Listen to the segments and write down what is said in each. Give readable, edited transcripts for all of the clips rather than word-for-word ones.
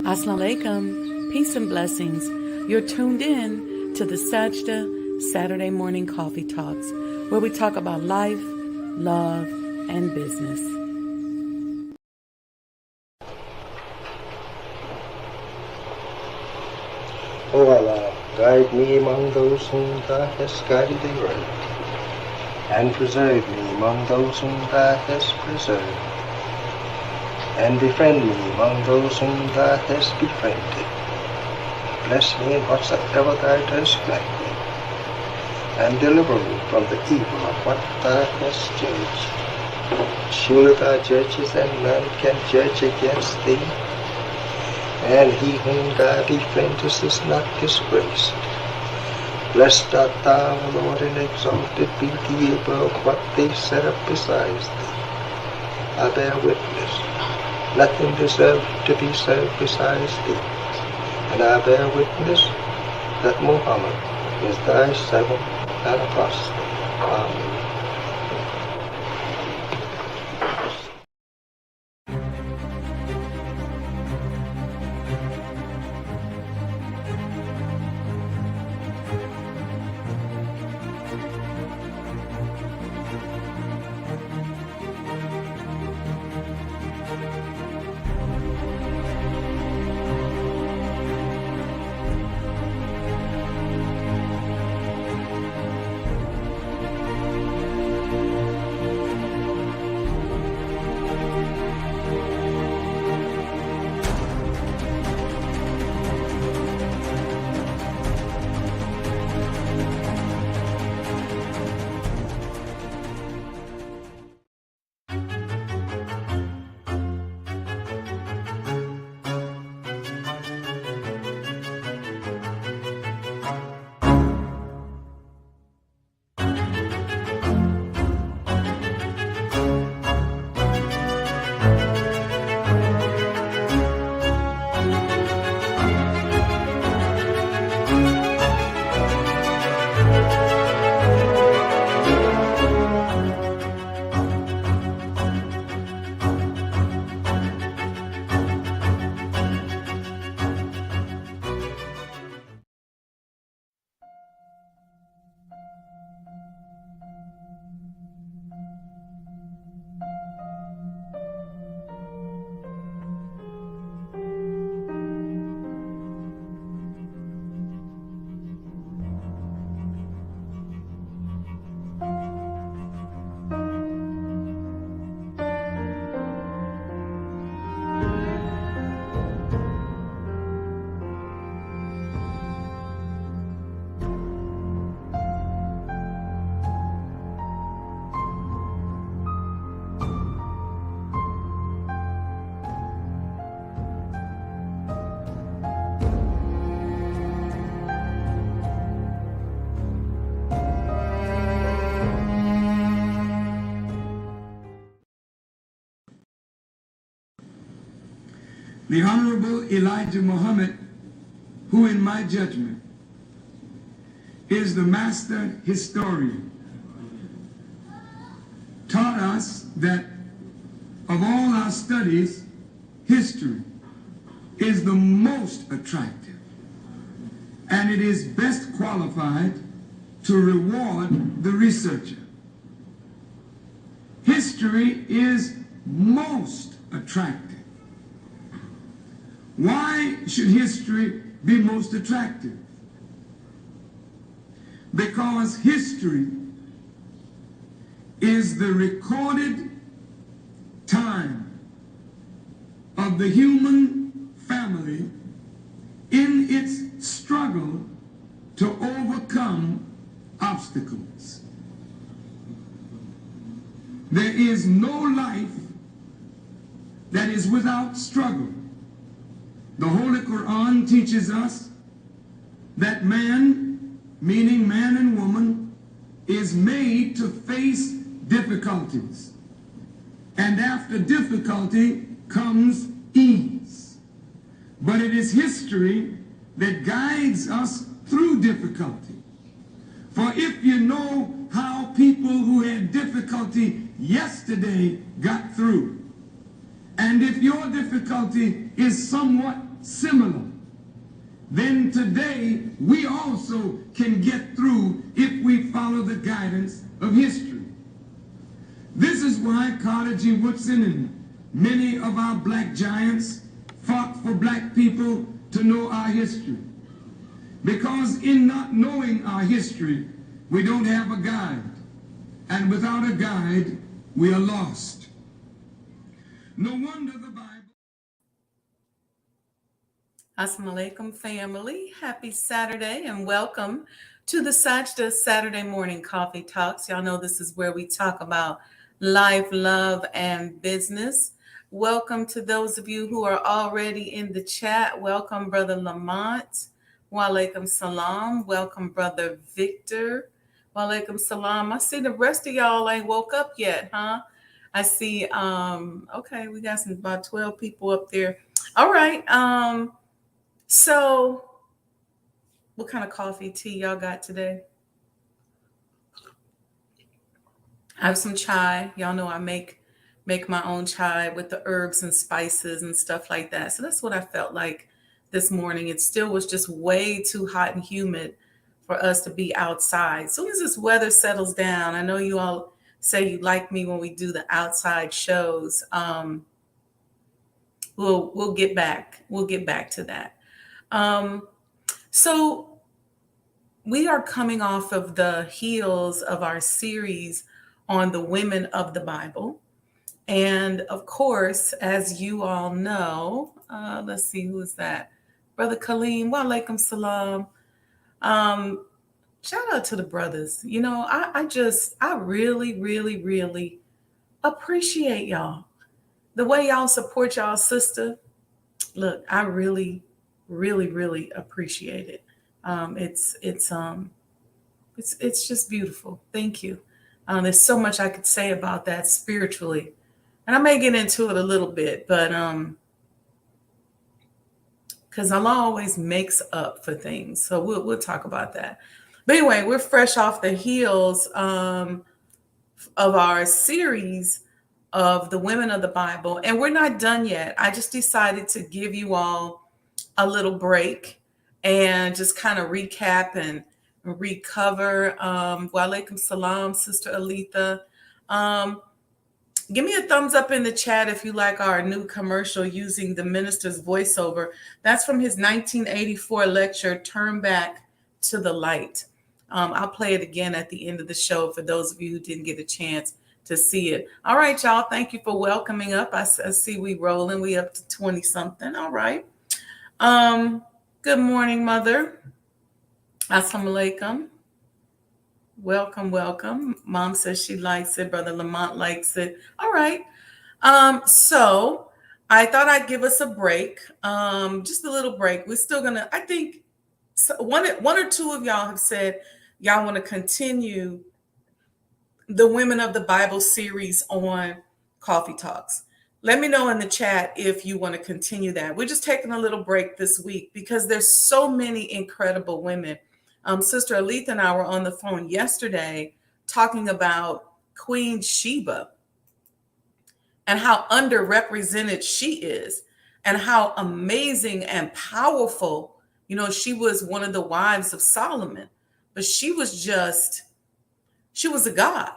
Assalamu alaikum, peace and blessings. You're tuned in to the Sajdah Saturday Morning Coffee Talks, where we talk about life, love, and business. O Allah, guide me among those whom Thou hast guided aright, and preserve me among those whom Thou hast preserved, and befriend me among those whom Thou hast befriended. Bless me in whatsoever Thou dost grant me, and deliver me from the evil of what Thou hast judged. Surely Thou judges, and none can judge against Thee, and he whom Thou befriendest is not disgraced. Blessed art Thou, O Lord, and exalted be Thee above what they set up besides Thee. I bear witness, nothing deserves to be served besides Thee, and I bear witness that Muhammad is Thy servant and apostle. Amen. The Honorable Elijah Muhammad, who in my judgment is the master historian, taught us that of all our studies, history is the most attractive, and it is best qualified to reward the researcher. History is most attractive. Why should history be most attractive? Because history is the recorded time of the human family in its struggle to overcome obstacles. There is no life that is without struggle. The Holy Quran teaches us that man, meaning man and woman, is made to face difficulties. And after difficulty comes ease. But it is history that guides us through difficulty. For if you know how people who had difficulty yesterday got through, and if your difficulty is somewhat similar, then today we also can get through if we follow the guidance of history. This is why Carter G. Woodson and many of our black giants fought for black people to know our history. Because in not knowing our history, we don't have a guide. And without a guide, we are lost. No wonder the Bible... Assalamu alaikum, family. Happy Saturday and welcome to the Sajdah Saturday Morning Coffee Talks. Y'all know this is where we talk about life, love, and business. Welcome to those of you who are already in the chat. Welcome, Brother Lamont. Wa alaikum salam. Welcome, Brother Victor. Wa alaikum salam. I see the rest of y'all ain't woke up yet, huh? I see, okay, we got about 12 people up there. All right. So what kind of coffee, tea y'all got today? I have some chai. Y'all know I make my own chai with the herbs and spices and stuff like that. So that's what I felt like this morning. It still was just way too hot and humid for us to be outside. As soon as this weather settles down, I know you all say you like me when we do the outside shows. We'll get back. We'll get back to that. So we are coming off of the heels of our series on the women of the Bible. And of course, as you all know, let's see, who is that? Brother Kaleem, wa alaikum salam. Shout out to the brothers. You know, I really, really, really appreciate y'all. The way y'all support y'all sister. Look, I really, really, really appreciate it. It's just beautiful. Thank you. There's so much I could say about that spiritually, and I may get into it a little bit, but because Allah always makes up for things, so we'll talk about that. But anyway, we're fresh off the heels of our series of the women of the Bible, and we're not done yet. I just decided to give you all a little break and just kind of recap and recover. Wa alaikum salam, Sister Aletha. Give me a thumbs up in the chat if you like our new commercial using the minister's voiceover. That's from his 1984 lecture, Turn Back to the Light. I'll play it again at the end of the show for those of you who didn't get a chance to see it. All right, y'all. Thank you for welcoming up. I see we rolling. We up to 20 something. All right. Good morning, Mother. Assalamu alaikum. Welcome, welcome. Mom says she likes it. Brother Lamont likes it. All right. So I thought I'd give us a break. Just a little break. We're still gonna, I think one or two of y'all have said y'all want to continue the Women of the Bible series on Coffee Talks. Let me know in the chat if you want to continue that. We're just taking a little break this week because there's so many incredible women. Sister Aletha and I were on the phone yesterday talking about Queen Sheba and how underrepresented she is and how amazing and powerful. You know, she was one of the wives of Solomon, but she was a god.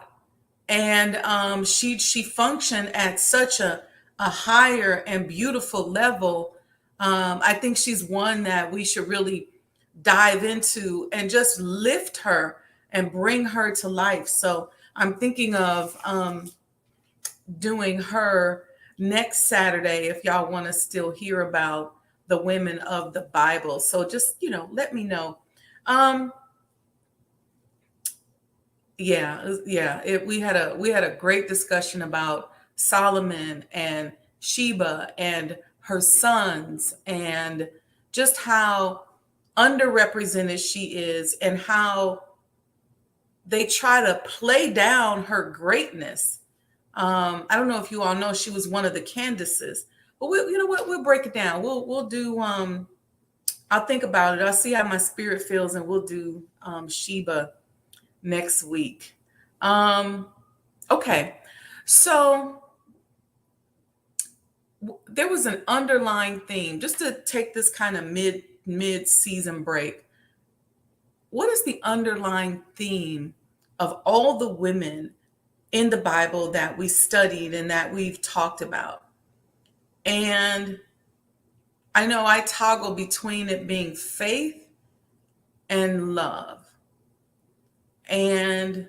And she functioned at such a higher and beautiful level. I think she's one that we should really dive into and just lift her and bring her to life. So I'm thinking of doing her next Saturday if y'all want to still hear about the women of the Bible. So just, let me know. We had a great discussion about Solomon and Sheba and her sons and just how underrepresented she is and how they try to play down her greatness. I don't know if you all know she was one of the Candaces, but we'll break it down. We'll do. I'll think about it. I'll see how my spirit feels, and we'll do Sheba next week. Okay, so there was an underlying theme, just to take this kind of mid-season break. What is the underlying theme of all the women in the Bible that we studied and that we've talked about? And I know I toggle between it being faith and love. And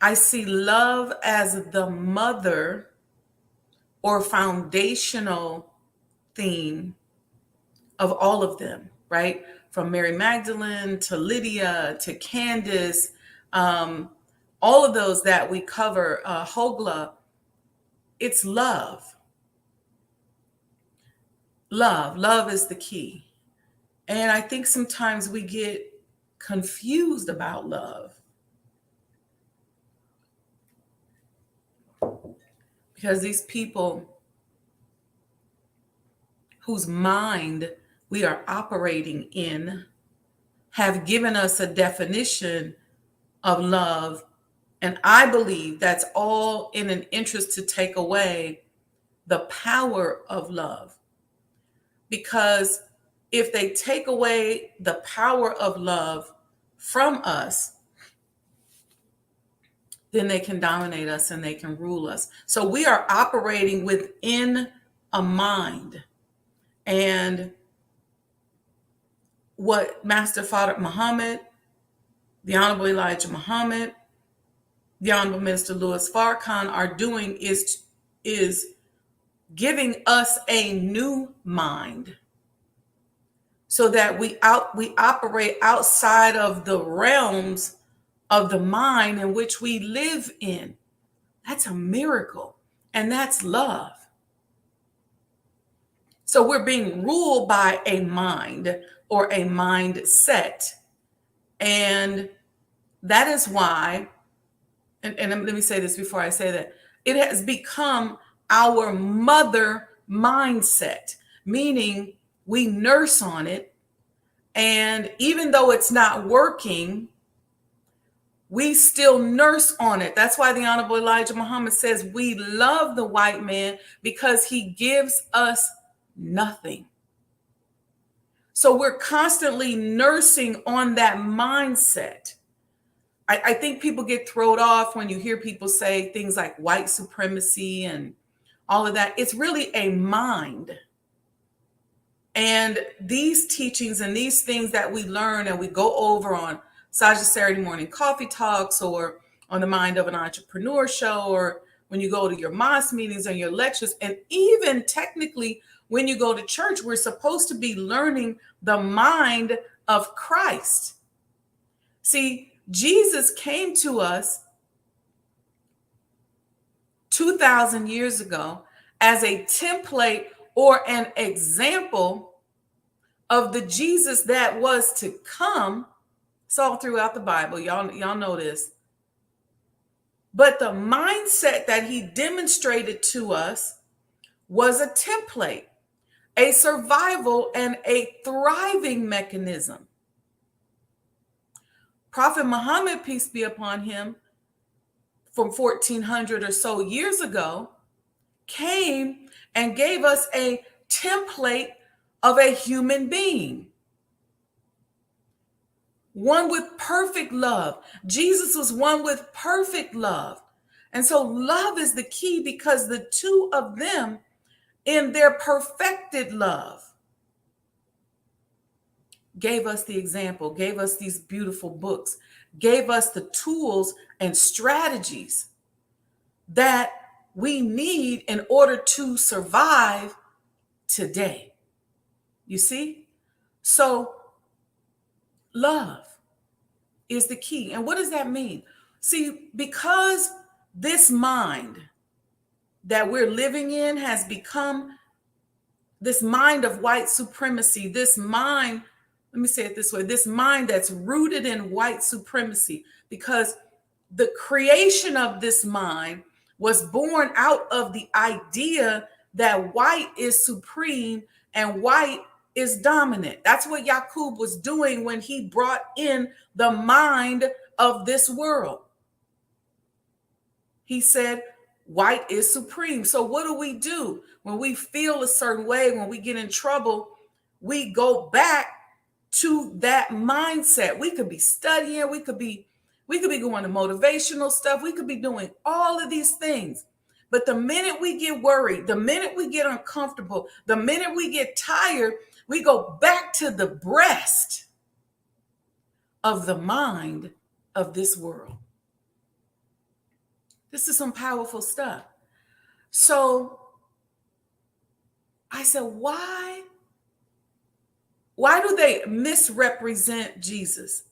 I see love as the mother or foundational theme of all of them, right? From Mary Magdalene to Lydia to Candace, all of those that we cover, Hogla, it's love. Love is the key. And I think sometimes we get confused about love because these people whose mind we are operating in have given us a definition of love. And I believe that's all in an interest to take away the power of love. Because if they take away the power of love from us, then they can dominate us and they can rule us. So we are operating within a mind. And what Master Father Muhammad, the Honorable Elijah Muhammad, the Honorable Minister Louis Farrakhan are doing is giving us a new mind so that we operate outside of the realms of the mind in which we live in. That's a miracle, and that's love. So we're being ruled by a mind or a mindset. And that is why, and let me say this before I say that, it has become our mother mindset, meaning we nurse on it. And even though it's not working, we still nurse on it. That's why the Honorable Elijah Muhammad says we love the white man because he gives us nothing. So we're constantly nursing on that mindset. I think people get thrown off when you hear people say things like white supremacy and all of that. It's really a mind. And these teachings and these things that we learn and we go over on Sajdah Saturday Morning Coffee Talks or on the Mind of an Entrepreneur show, or when you go to your mosque meetings and your lectures, and even technically when you go to church, we're supposed to be learning the mind of Christ. See, Jesus came to us 2,000 years ago as a template or an example of the Jesus that was to come. It's all throughout the Bible. Y'all know this. But the mindset that he demonstrated to us was a template, a survival and a thriving mechanism. Prophet Muhammad, peace be upon him, from 1400 or so years ago, came and gave us a template of a human being. One with perfect love. Jesus was one with perfect love. And so love is the key, because the two of them in their perfected love gave us the example, gave us these beautiful books, gave us the tools and strategies that we need in order to survive today. You see? So love is the key. And what does that mean? See, because this mind that we're living in has become this mind of white supremacy, this mind, let me say it this way, this mind that's rooted in white supremacy, because the creation of this mind was born out of the idea that white is supreme and white is dominant. That's what Yaqub was doing when he brought in the mind of this world. He said, White is supreme. So what do? When we feel a certain way, when we get in trouble, we go back to that mindset. We could be studying, we could be going to motivational stuff, we could be doing all of these things. But the minute we get worried, the minute we get uncomfortable, the minute we get tired, we go back to the breast of the mind of this world. This is some powerful stuff. So I said, why do they misrepresent Jesus?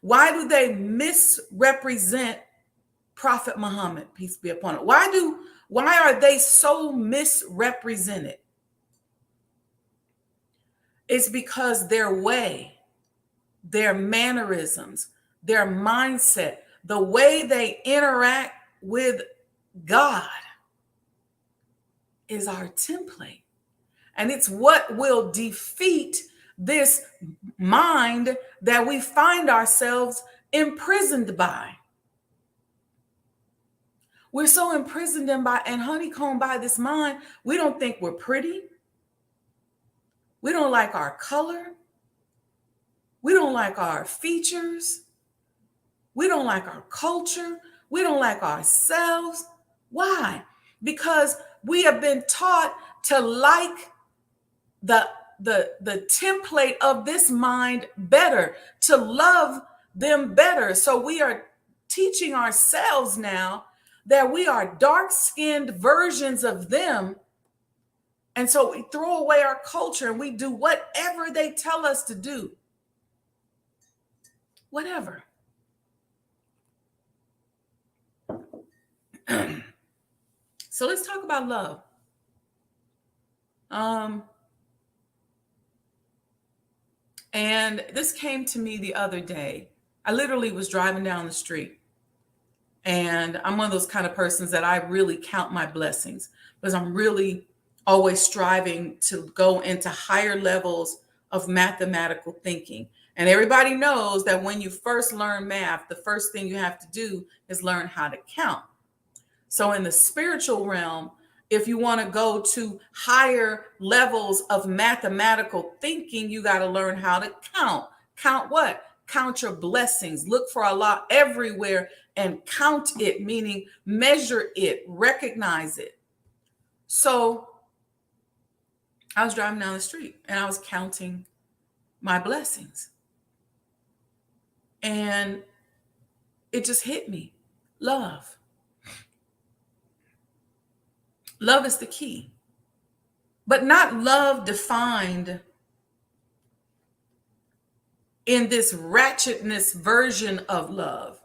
Why do they misrepresent Prophet Muhammad, peace be upon him? Why are they so misrepresented? It's because their way, their mannerisms, their mindset, the way they interact with God is our template. And it's what will defeat this mind that we find ourselves imprisoned by. We're so imprisoned and honeycombed by this mind, we don't think we're pretty. We don't like our color. We don't like our features. We don't like our culture. We don't like ourselves. Why? Because we have been taught to like the template of this mind better, to love them better. So we are teaching ourselves now that we are dark-skinned versions of them. And so we throw away our culture and we do whatever they tell us to do. Whatever. So let's talk about love. And this came to me the other day. I literally was driving down the street. And I'm one of those kind of persons that I really count my blessings because I'm really always striving to go into higher levels of mathematical thinking. And everybody knows that when you first learn math, the first thing you have to do is learn how to count. So in the spiritual realm, if you want to go to higher levels of mathematical thinking, you got to learn how to count. Count what? Count your blessings. Look for Allah everywhere and count it, meaning measure it, recognize it. So I was driving down the street and I was counting my blessings. And it just hit me. Love. Love is the key. But not love defined in this ratchetness version of love.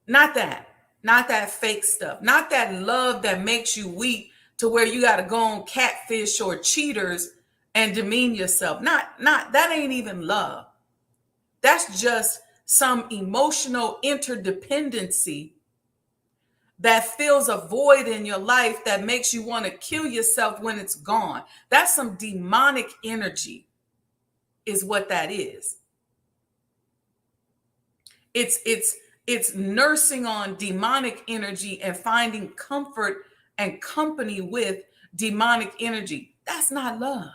Not that fake stuff. Not that love that makes you weak to where you got to go on Catfish or Cheaters and demean yourself. Not that ain't even love. That's just some emotional interdependency that fills a void in your life that makes you want to kill yourself when it's gone. That's some demonic energy is what that is. It's nursing on demonic energy and finding comfort and company with demonic energy. That's not love.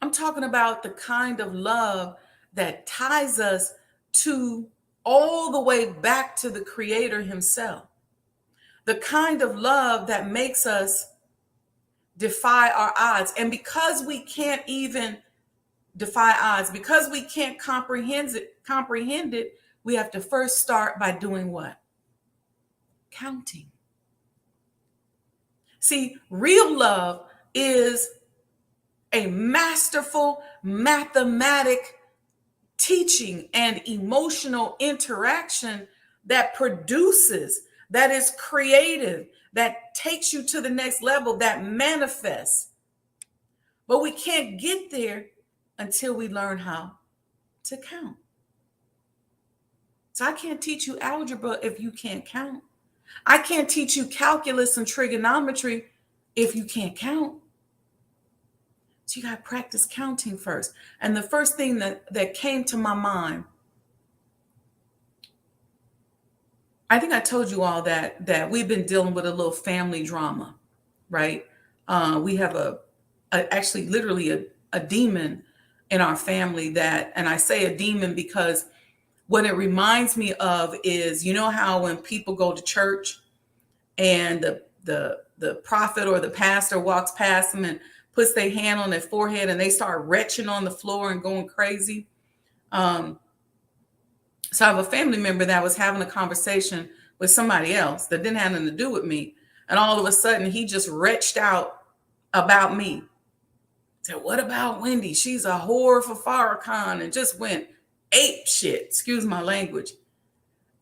I'm talking about the kind of love that ties us to all the way back to the Creator himself. The kind of love that makes us defy our odds. And because we can't even defy odds, because we can't comprehend it, we have to first start by doing what? Counting. See, real love is a masterful mathematic teaching and emotional interaction that produces, that is creative, that takes you to the next level, that manifests. But we can't get there until we learn how to count. So I can't teach you algebra if you can't count. I can't teach you calculus and trigonometry if you can't count. So you got to practice counting first. And the first thing that came to my mind I think I told you all that we've been dealing with a little family drama, right? We have actually literally a demon in our family that, and I say a demon because what it reminds me of is, you know how when people go to church and the prophet or the pastor walks past them and puts their hand on their forehead and they start retching on the floor and going crazy. Um, so I have a family member that was having a conversation with somebody else that didn't have nothing to do with me, and all of a sudden he just retched out about me. Said, "What about Wendy? She's a whore for Farrakhan," and just went ape shit. Excuse my language.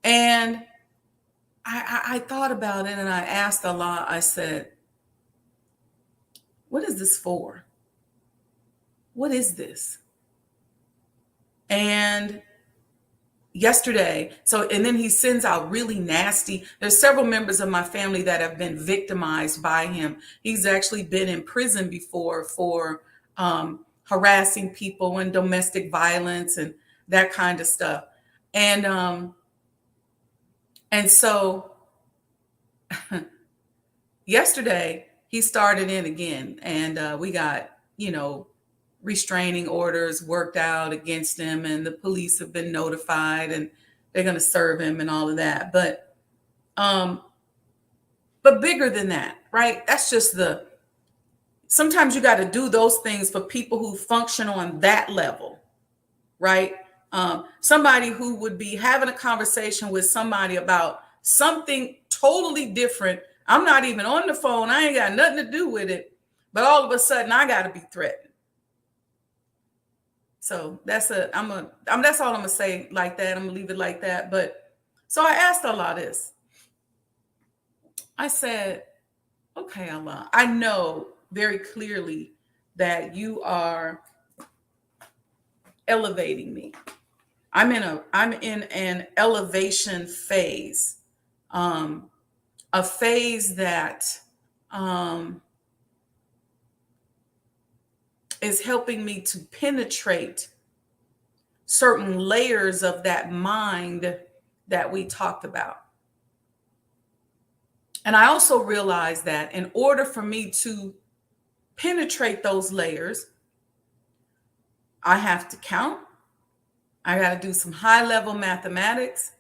And I thought about it and I asked Allah, I said, what is this for? What is this? And yesterday, and then he sends out really nasty, there's several members of my family that have been victimized by him. He's actually been in prison before for harassing people and domestic violence and that kind of stuff. And so yesterday he started in again, and we got, restraining orders worked out against him, and the police have been notified, and they're going to serve him and all of that. But bigger than that, right? That's just sometimes you got to do those things for people who function on that level, right? Somebody who would be having a conversation with somebody about something totally different. I'm not even on the phone. I ain't got nothing to do with it. But all of a sudden I got to be threatened. So that's all I'm going to say like that. I'm going to leave it like that. But so I asked Allah this. I said, okay, Allah, I know very clearly that you are elevating me. I'm in an elevation phase, a phase that is helping me to penetrate certain layers of that mind that we talked about. And I also realized that in order for me to penetrate those layers, I have to count. I got to do some high level mathematics,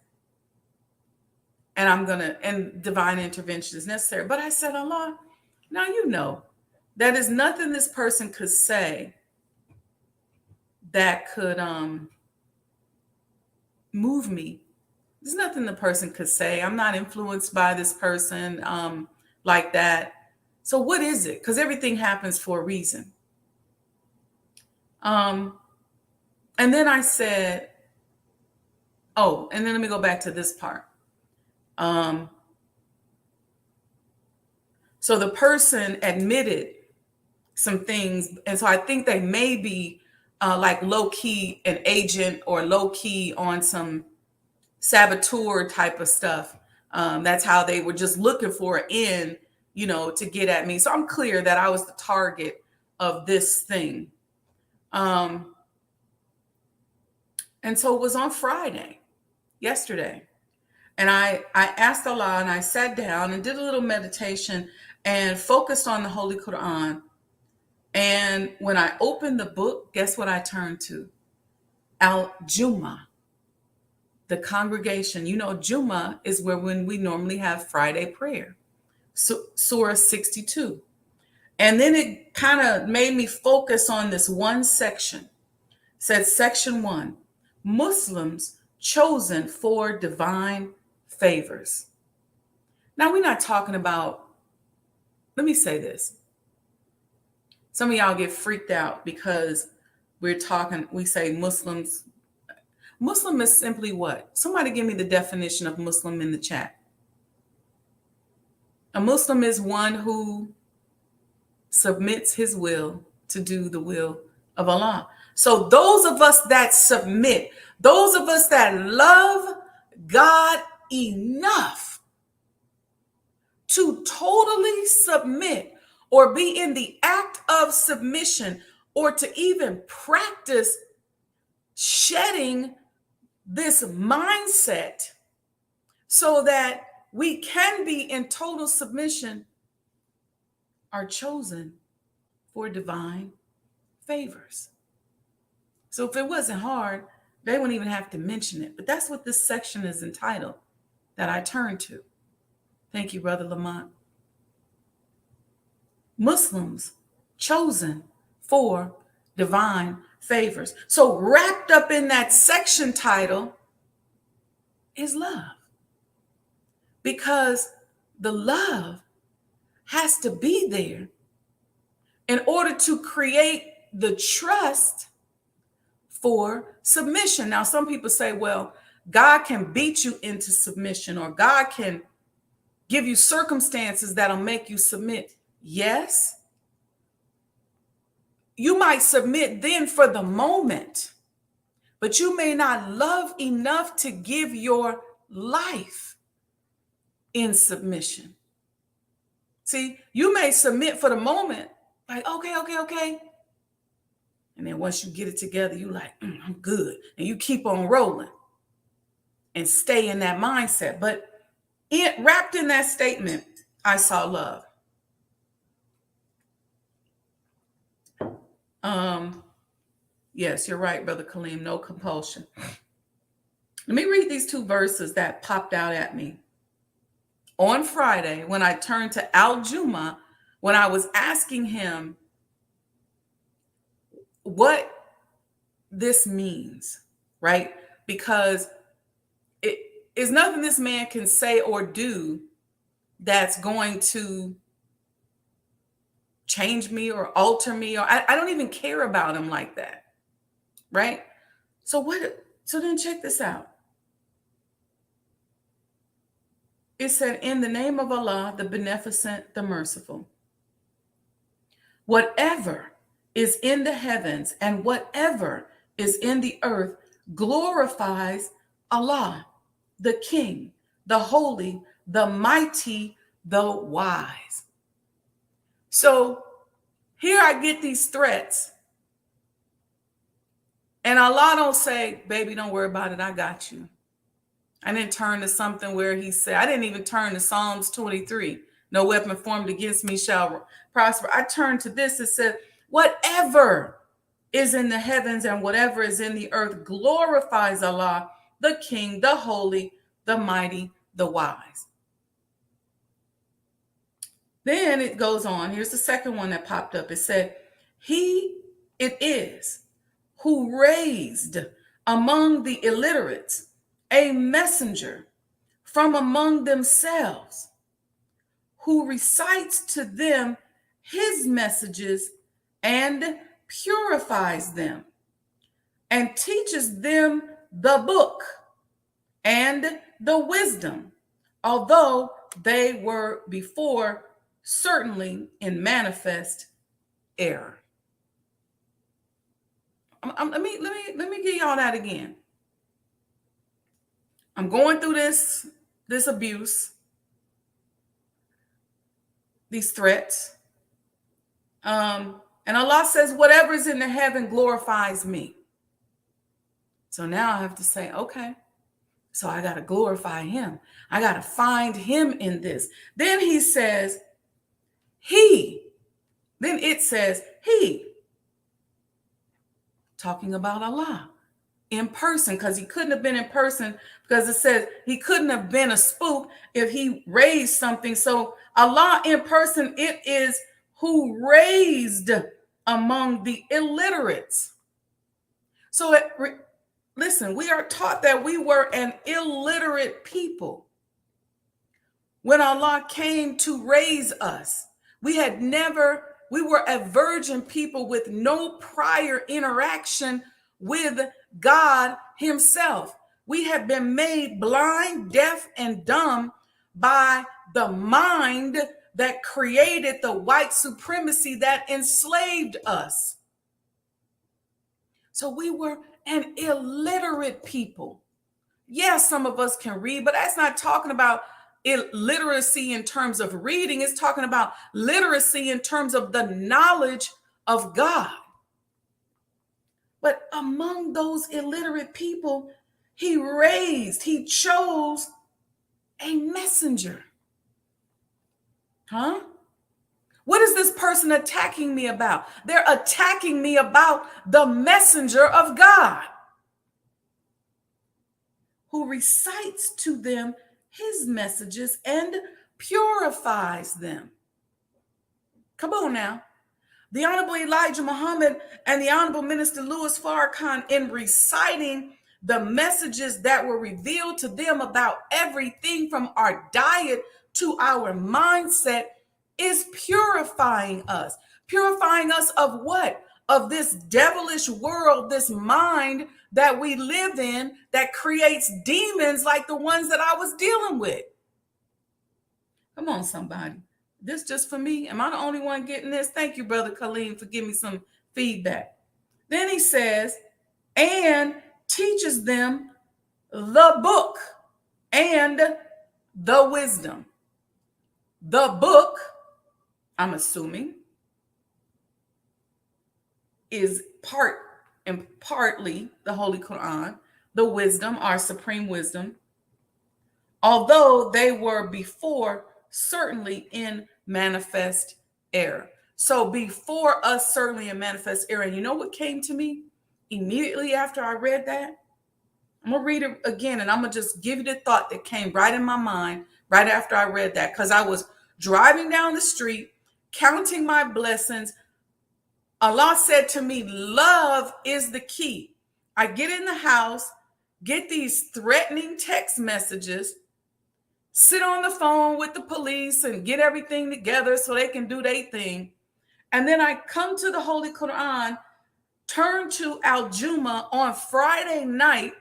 and divine intervention is necessary. But I said, Allah, now that is nothing this person could say that could move me. There's nothing the person could say. I'm not influenced by this person like that. So what is it? Because everything happens for a reason. And then I said, and then let me go back to this part. So the person admitted some things. And so I think they may be like low key an agent or low key on some saboteur type of stuff. That's how they were just looking for an end, to get at me. So I'm clear that I was the target of this thing. And so it was on Friday, yesterday. And I asked Allah, and I sat down and did a little meditation and focused on the Holy Quran. And when I opened the book, guess what I turned to? Al-Jum'ah, the congregation. Jum'ah is when we normally have Friday prayer. So, Surah 62. And then it kind of made me focus on this one section. It said section 1, Muslims chosen for divine favors. Now, we're not talking about, let me say this. Some of y'all get freaked out because we say Muslims. Muslim is simply what? Somebody give me the definition of Muslim in the chat. A Muslim is one who submits his will to do the will of Allah. So those of us that submit, those of us that love God enough to totally submit or be in the act of submission or to even practice shedding this mindset so that we can be in total submission, are chosen for divine favors. So if it wasn't hard, they wouldn't even have to mention it. But that's what this section is entitled that I turned to. Thank you, Brother Lamont. Muslims chosen for divine favors. So wrapped up in that section title is love. Because the love has to be there in order to create the trust for submission. Now, some people say, well, God can beat you into submission, or God can give you circumstances that'll make you submit. Yes. You might submit then for the moment, but you may not love enough to give your life in submission. See, you may submit for the moment, like, okay. And then once you get it together, you like, I'm good. And you keep on rolling and stay in that mindset. But wrapped in that statement, I saw love. Yes, you're right, Brother Kaleem. No compulsion. Let me read these two verses that popped out at me. On Friday, when I turned to Al Juma, when I was asking him what this means, right? Because it is nothing this man can say or do that's going to change me or alter me, or I don't even care about him like that, right? So then check this out. It said, in the name of Allah, the Beneficent, the Merciful, whatever is in the heavens and whatever is in the earth glorifies Allah, the King, the Holy, the Mighty, the Wise. So here I get these threats, and Allah don't say, baby, don't worry about it, I got you. I didn't turn to something where he said, I didn't even turn to Psalms 23. No weapon formed against me shall prosper. I turned to this. It said, whatever is in the heavens and whatever is in the earth glorifies Allah, the King, the Holy, the Mighty, the Wise. Then it goes on. Here's the second one that popped up. It said, it is who raised among the illiterates a messenger from among themselves, who recites to them his messages and purifies them and teaches them the book and the wisdom, although they were before certainly in manifest error. Let me give y'all that again. I'm going through this abuse, these threats. And Allah says, whatever is in the heaven glorifies me. So now I have to say, okay, so I got to glorify him. I got to find him in this. Then he says, then it says, talking about Allah in person, because he couldn't have been in person, because it says he couldn't have been a spook if he raised something. So Allah in person, it is who raised among the illiterates. So listen, we are taught that we were an illiterate people when Allah came to raise us. We were a virgin people with no prior interaction with God himself. We have been made blind, deaf, and dumb by the mind that created the white supremacy that enslaved us. So we were an illiterate people. Yes, some of us can read, but that's not talking about illiteracy in terms of reading. It's talking about literacy in terms of the knowledge of God. But among those illiterate people, he chose a messenger. Huh? What is this person attacking me about? They're attacking me about the messenger of God who recites to them his messages and purifies them. Come on now. The Honorable Elijah Muhammad and the Honorable Minister Louis Farrakhan, in reciting the messages that were revealed to them about everything from our diet to our mindset, is purifying us. Purifying us of what? Of this devilish world, this mind that we live in that creates demons like the ones that I was dealing with. Come on, somebody. This just for me? Am I the only one getting this? Thank you, Brother Kaleem, for giving me some feedback. Then he says, and teaches them the book and the wisdom. The book, I'm assuming, is part and partly the Holy Quran. The wisdom, our supreme wisdom, although they were before certainly in manifest error. So before us, certainly in manifest error. And you know what came to me immediately after I read that? I'm going to read it again, and I'm going to just give you the thought that came right in my mind right after I read that, because I was driving down the street, counting my blessings. Allah said to me, love is the key. I get in the house, get these threatening text messages, sit on the phone with the police and get everything together so they can do their thing. And then I come to the Holy Quran, turn to Al-Juma on Friday night,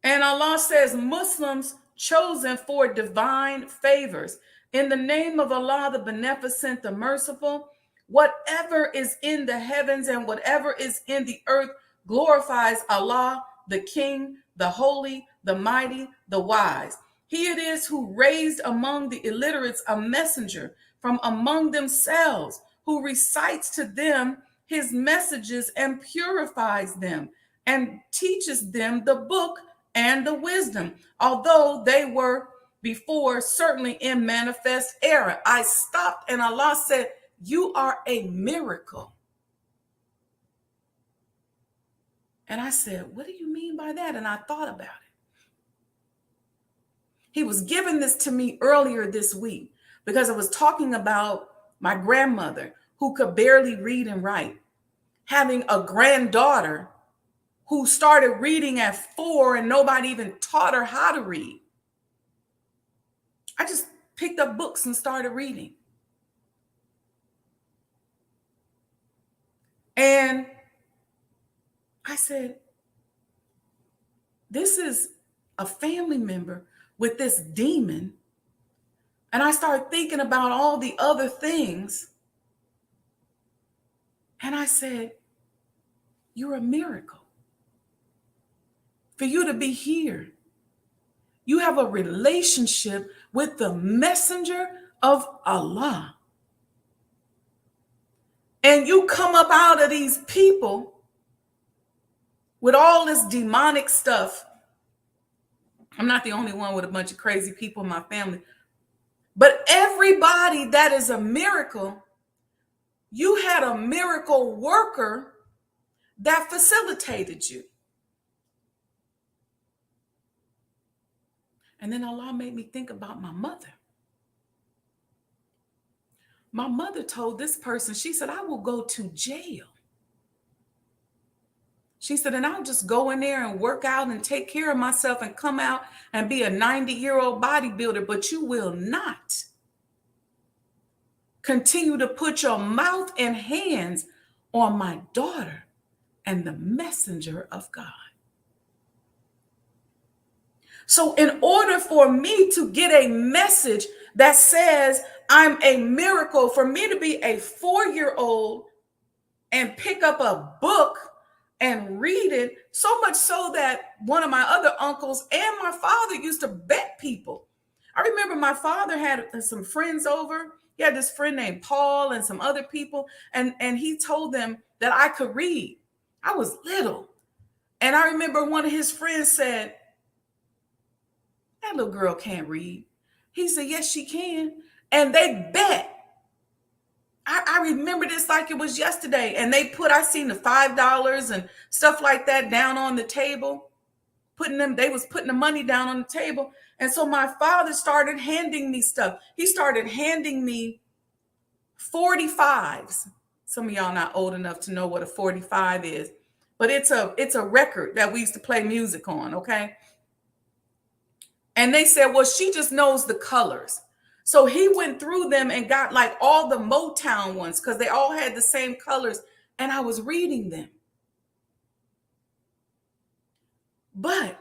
and Allah says, Muslims chosen for divine favors. In the name of Allah, the Beneficent, the Merciful, whatever is in the heavens and whatever is in the earth glorifies Allah, the King, the Holy, the Mighty, the Wise. He it is who raised among the illiterates a messenger from among themselves, who recites to them his messages and purifies them and teaches them the book and the wisdom, although they were before certainly in manifest error. I stopped and Allah said, you are a miracle. And I said, what do you mean by that? And I thought about it. He was giving this to me earlier this week because I was talking about my grandmother who could barely read and write, having a granddaughter who started reading at 4 and nobody even taught her how to read. I just picked up books and started reading. And I said, this is a family member with this demon. And I started thinking about all the other things. And I said, you're a miracle. For you to be here, you have a relationship with the messenger of Allah. And you come up out of these people with all this demonic stuff. I'm not the only one with a bunch of crazy people in my family. But everybody that is a miracle, you had a miracle worker that facilitated you. And then Allah made me think about my mother. My mother told this person, she said, I will go to jail. She said, and I'll just go in there and work out and take care of myself and come out and be a 90-year-old bodybuilder, but you will not continue to put your mouth and hands on my daughter and the messenger of God. So in order for me to get a message that says I'm a miracle, for me to be a 4-year-old and pick up a book and read it, so much so that one of my other uncles and my father used to bet people. I remember my father had some friends over. He had this friend named Paul and some other people, and he told them that I could read. I was little. And I remember one of his friends said, That little girl can't read. He said, yes, she can. And they bet. I remember this like it was yesterday. And I seen the $5 and stuff like that down on the table. They was putting the money down on the table. And so my father started handing me stuff. He started handing me 45s. Some of y'all not old enough to know what a 45 is, but it's a record that we used to play music on, okay? And they said, well, she just knows the colors. So he went through them and got like all the Motown ones because they all had the same colors. And I was reading them. But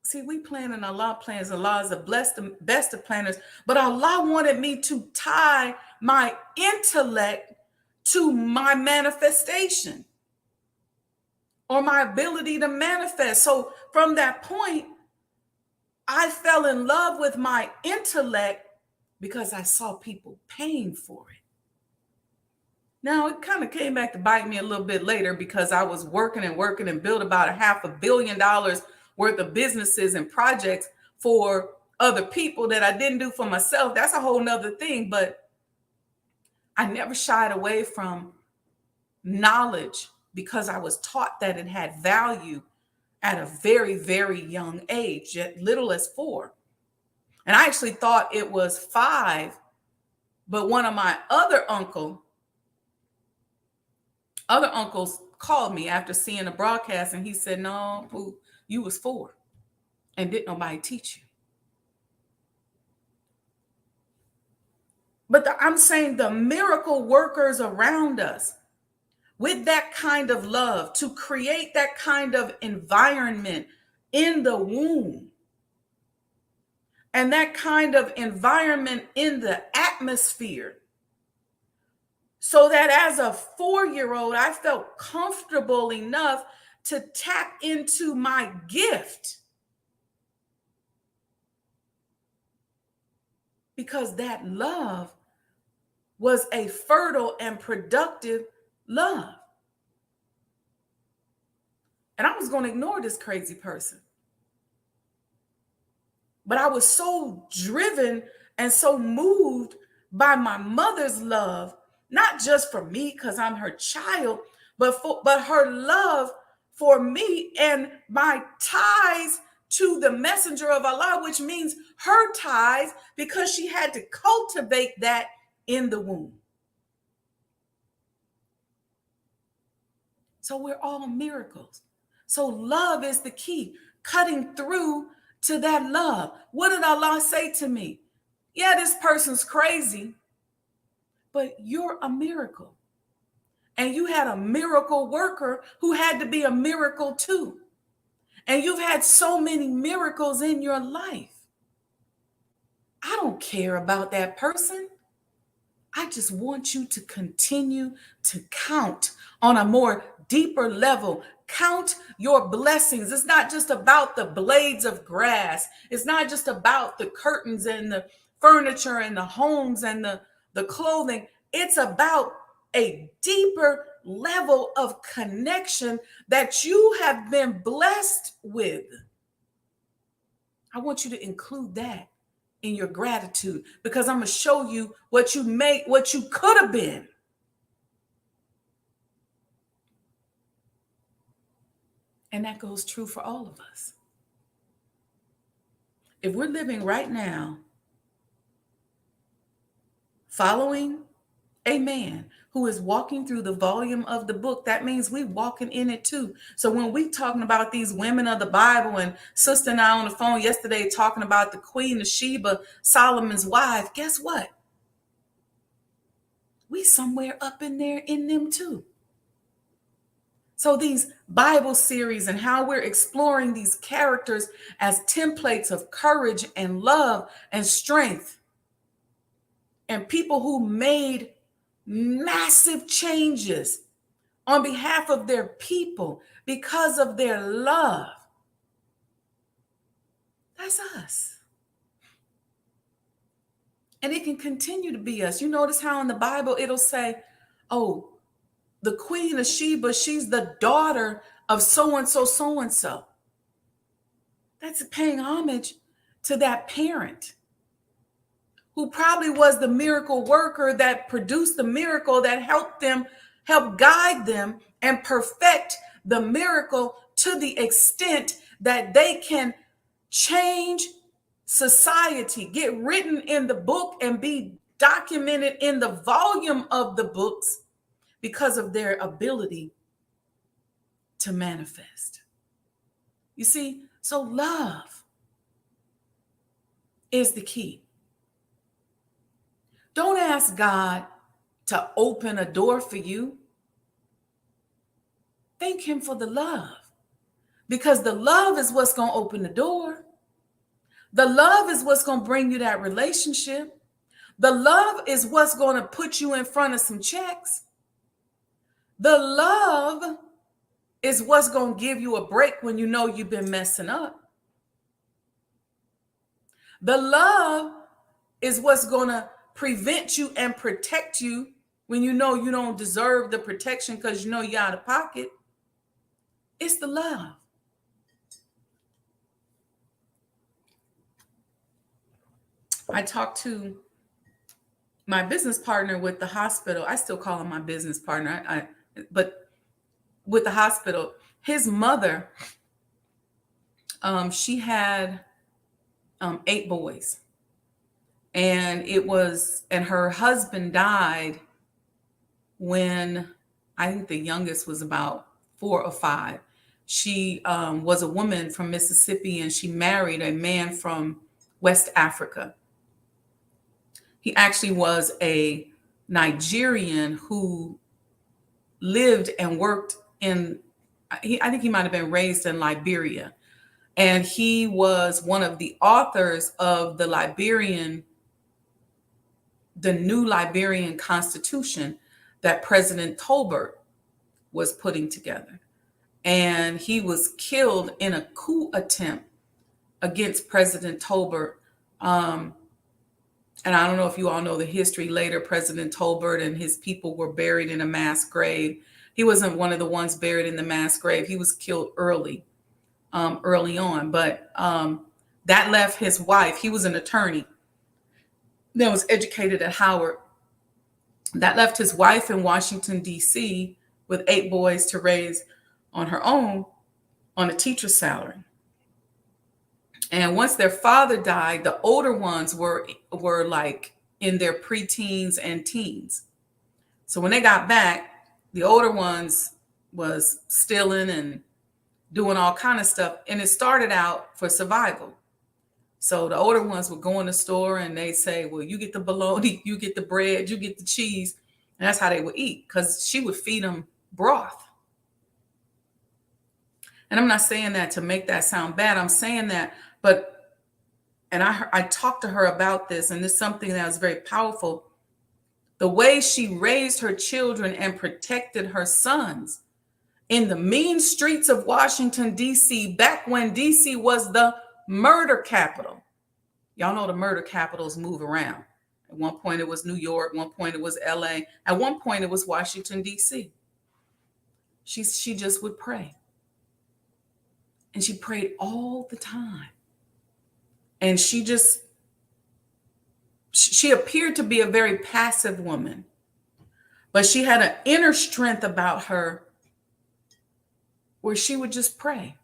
see, we plan and Allah plans. Allah is the best of planners. But Allah wanted me to tie my intellect to my manifestation or my ability to manifest. So from that point, I fell in love with my intellect because I saw people paying for it. Now, it kind of came back to bite me a little bit later because I was working and built about $500 million worth of businesses and projects for other people that I didn't do for myself. That's a whole nother thing. But I never shied away from knowledge because I was taught that it had value at a very, very young age, as little as 4. And I actually thought it was 5, but one of my other uncles called me after seeing the broadcast, and he said, no, Pooh, you was 4 and didn't nobody teach you. But I'm saying the miracle workers around us with that kind of love, to create that kind of environment in the womb and that kind of environment in the atmosphere, so that as a 4-year-old, I felt comfortable enough to tap into my gift. Because that love was a fertile and productive love. And I was going to ignore this crazy person. But I was so driven and so moved by my mother's love, not just for me because I'm her child, but her love for me and my ties to the messenger of Allah, which means her ties, because she had to cultivate that in the womb. So we're all miracles. So love is the key, cutting through to that love. What did Allah say to me? Yeah, this person's crazy, but you're a miracle. And you had a miracle worker who had to be a miracle too. And you've had so many miracles in your life. I don't care about that person. I just want you to continue to count on a more deeper level. Count your blessings. It's not just about the blades of grass. It's not just about the curtains and the furniture and the homes and the clothing. It's about a deeper level of connection that you have been blessed with. I want you to include that in your gratitude, because I'm going to show you what you could have been. And that goes true for all of us. If we're living right now following a man who is walking through the volume of the book, that means we walking in it too. So when we talking about these women of the Bible, and Sister and I on the phone yesterday talking about the Queen of Sheba, Solomon's wife, guess what? We somewhere up in there in them too. So these Bible series and how we're exploring these characters as templates of courage and love and strength, and people who made massive changes on behalf of their people because of their love. That's us. And it can continue to be us. You notice how in the Bible it'll say, oh, the Queen of Sheba, she's the daughter of so-and-so, so-and-so. That's paying homage to that parent who probably was the miracle worker that produced the miracle that help guide them and perfect the miracle to the extent that they can change society, get written in the book and be documented in the volume of the books because of their ability to manifest. You see, so love is the key. Don't ask God to open a door for you. Thank him for the love, because the love is what's going to open the door. The love is what's going to bring you that relationship. The love is what's going to put you in front of some checks. The love is what's going to give you a break when you know you've been messing up. The love is what's going to prevent you and protect you when you know you don't deserve the protection because you know you're out of pocket. It's the love. I talked to my business partner with the hospital. I still call him my business partner, but with the hospital, his mother, she had 8 boys. And her husband died when I think the youngest was about 4 or 5. She was a woman from Mississippi, and she married a man from West Africa. He actually was a Nigerian who lived and worked I think he might have been raised in Liberia. And he was one of the authors of the new Liberian Constitution that President Tolbert was putting together. And he was killed in a coup attempt against President Tolbert. And I don't know if you all know the history. Later, President Tolbert and his people were buried in a mass grave. He wasn't one of the ones buried in the mass grave. He was killed early on. But that left his wife. He was an attorney that was educated at Howard. That left his wife in Washington, D.C. with 8 boys to raise on her own on a teacher's salary. And once their father died, the older ones were like in their preteens and teens. So when they got back, the older ones was stealing and doing all kind of stuff. And it started out for survival. So the older ones would go in the store and they say, well, you get the bologna, you get the bread, you get the cheese. And that's how they would eat, because she would feed them broth. And I'm not saying that to make that sound bad. I'm saying that, and I talked to her about this, and it's something that was very powerful. The way she raised her children and protected her sons in the mean streets of Washington, D.C., back when D.C. was the murder capital. Y'all know the murder capitals move around. At one point it was New York, one point it was LA, at one point it was Washington, D.C. She just would pray. And she prayed all the time. And she appeared to be a very passive woman, but she had an inner strength about her where she would just pray.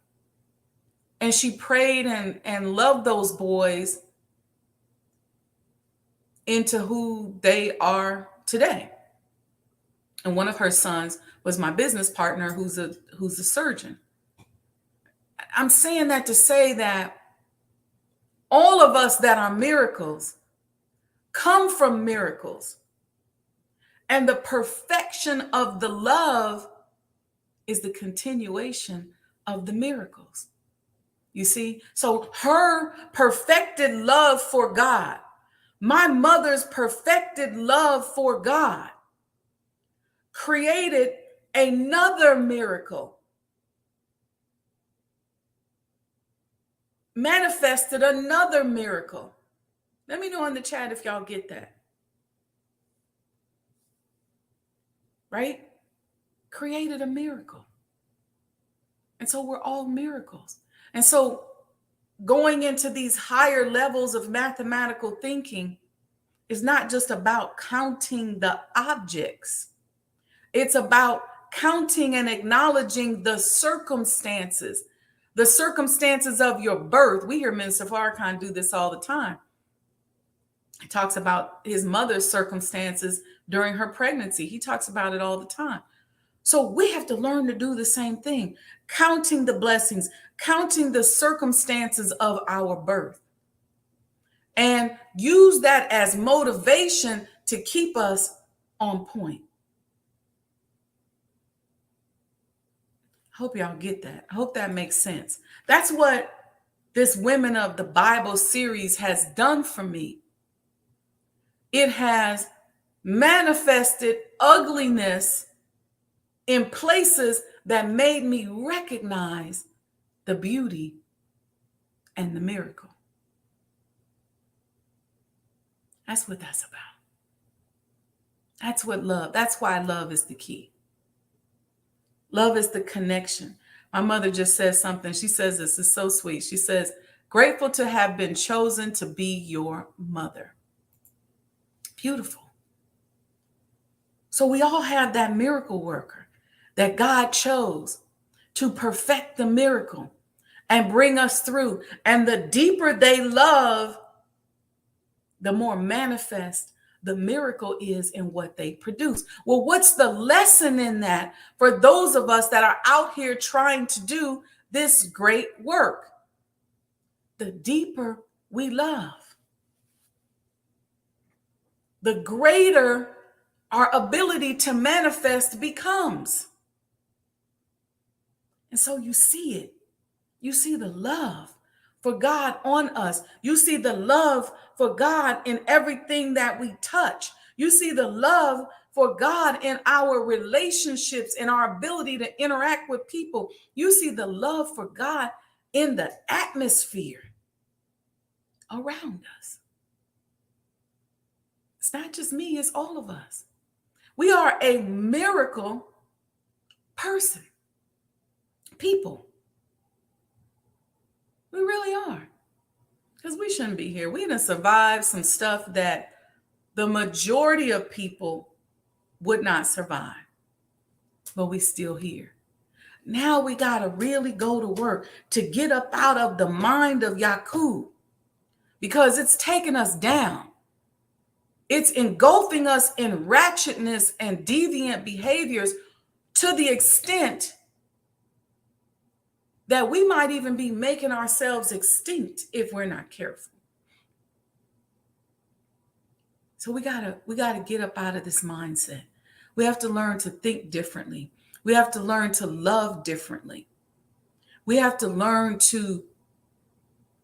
And she prayed and loved those boys into who they are today. And one of her sons was my business partner, who's a surgeon. I'm saying that to say that all of us that are miracles come from miracles. And the perfection of the love is the continuation of the miracles. You see? So her perfected love for God, my mother's perfected love for God, created another miracle, manifested another miracle. Let me know in the chat if y'all get that. Right? Created a miracle. And so we're all miracles. And so going into these higher levels of mathematical thinking is not just about counting the objects. It's about counting and acknowledging the circumstances of your birth. We hear Minister Farrakhan do this all the time. He talks about his mother's circumstances during her pregnancy. He talks about it all the time. So we have to learn to do the same thing, counting the blessings, counting the circumstances of our birth, and use that as motivation to keep us on point. I hope y'all get that. I hope that makes sense. That's what this Women of the Bible series has done for me. It has manifested ugliness in places that made me recognize the beauty and the miracle. That's what that's about. That's what love, that's why love is the key. Love is the connection. My mother just says something. She says, this is so sweet. She says, grateful to have been chosen to be your mother. Beautiful. So we all have that miracle worker that God chose to perfect the miracle and bring us through. And the deeper they love, the more manifest the miracle is in what they produce. Well, what's the lesson in that for those of us that are out here trying to do this great work? The deeper we love, the greater our ability to manifest becomes. And so you see it. You see the love for God on us. You see the love for God in everything that we touch. You see the love for God in our relationships, in our ability to interact with people. You see the love for God in the atmosphere around us. It's not just me, it's all of us. We are a miracle person, people. We really are. Because we shouldn't be here. We done survived some stuff that the majority of people would not survive. But we still here. Now we got to really go to work to get up out of the mind of Yakub, because it's taking us down. It's engulfing us in ratchetness and deviant behaviors to the extent that we might even be making ourselves extinct if we're not careful. So we gotta get up out of this mindset. We have to learn to think differently. We have to learn to love differently. We have to learn to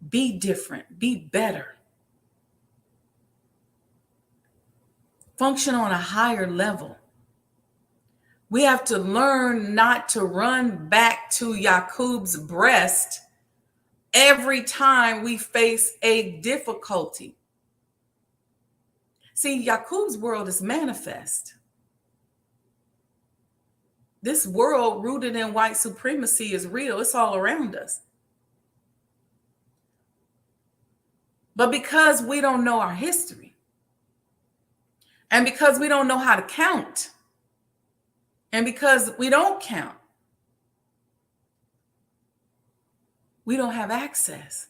be different, be better, function on a higher level. We have to learn not to run back to Yakub's breast every time we face a difficulty. See, Yakub's world is manifest. This world rooted in white supremacy is real. It's all around us. But because we don't know our history, and because we don't know how to count, and because we don't count, we don't have access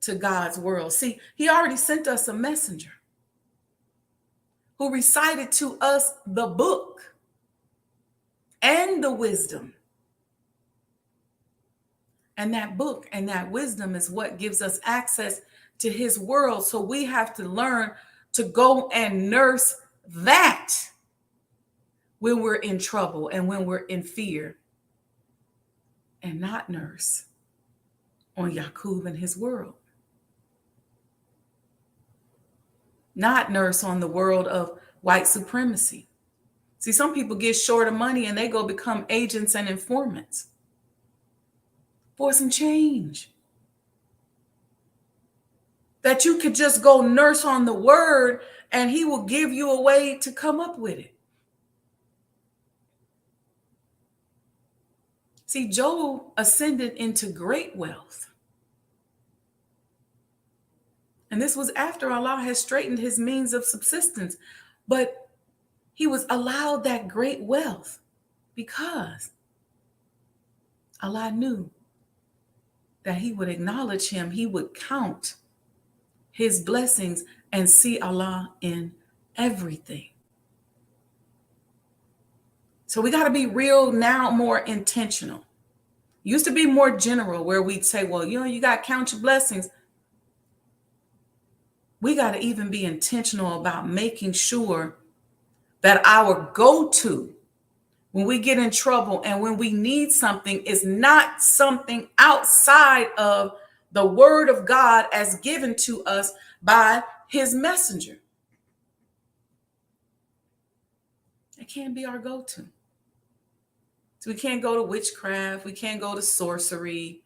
to God's world. See, he already sent us a messenger who recited to us the book and the wisdom. And that book and that wisdom is what gives us access to his world. So we have to learn to go and nurse that when we're in trouble and when we're in fear, and not nurse on Yakub and his world. Not nurse on the world of white supremacy. See, some people get short of money and they go become agents and informants for some change. That you could just go nurse on the word and he will give you a way to come up with it. See, Job ascended into great wealth And this was after Allah had straightened his means of subsistence. But he was allowed that great wealth because Allah knew that he would acknowledge him. He would count his blessings and see Allah in everything. So we got to be real now, more intentional. Used to be more general where we'd say, well, you got to count your blessings. We got to even be intentional about making sure that our go-to when we get in trouble and when we need something is not something outside of the word of God as given to us by his messenger. It can't be our go-to. So we can't go to witchcraft. We can't go to sorcery.